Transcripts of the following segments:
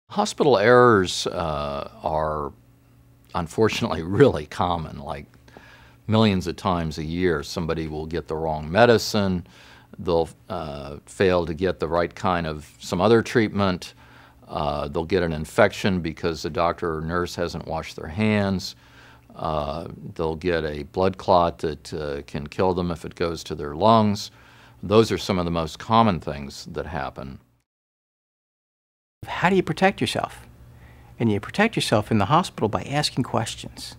Hospital errors are unfortunately really common, like millions of times a year. Somebody will get the wrong medicine, they'll fail to get the right kind of some other treatment, they'll get an infection because the doctor or nurse hasn't washed their hands, they'll get a blood clot that can kill them if it goes to their lungs. Those are some of the most common things that happen. How do you protect yourself? And you protect yourself in the hospital by asking questions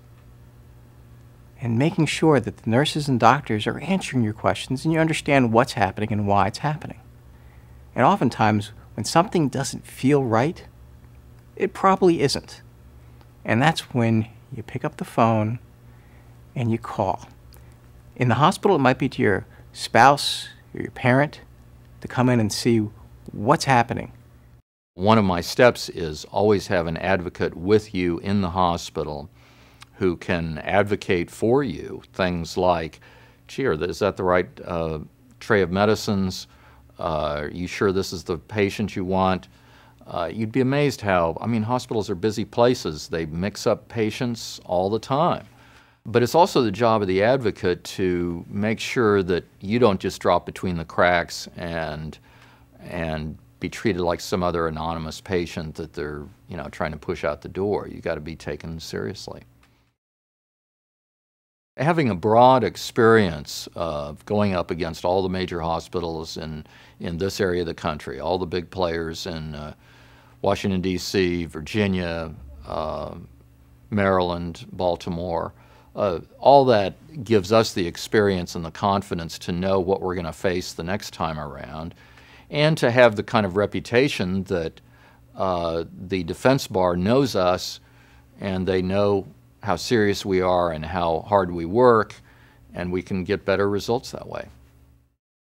and making sure that the nurses and doctors are answering your questions and you understand what's happening and why it's happening. And oftentimes, when something doesn't feel right, it probably isn't. And that's when you pick up the phone and you call. In the hospital, it might be to your spouse or your parent to come in and see what's happening. One of my steps is always have an advocate with you in the hospital who can advocate for you. Things like, gee, is that the right tray of medicines? Are you sure this is the patient you want? You'd be amazed how, hospitals are busy places. They mix up patients all the time. But it's also the job of the advocate to make sure that you don't just drop between the cracks and be treated like some other anonymous patient that they're, trying to push out the door. You got to be taken seriously. Having a broad experience of going up against all the major hospitals in this area of the country, all the big players in Washington, D.C., Virginia, Maryland, Baltimore, all that gives us the experience and the confidence to know what we're going to face the next time around, and to have the kind of reputation that the defense bar knows us and they know how serious we are and how hard we work, and we can get better results that way.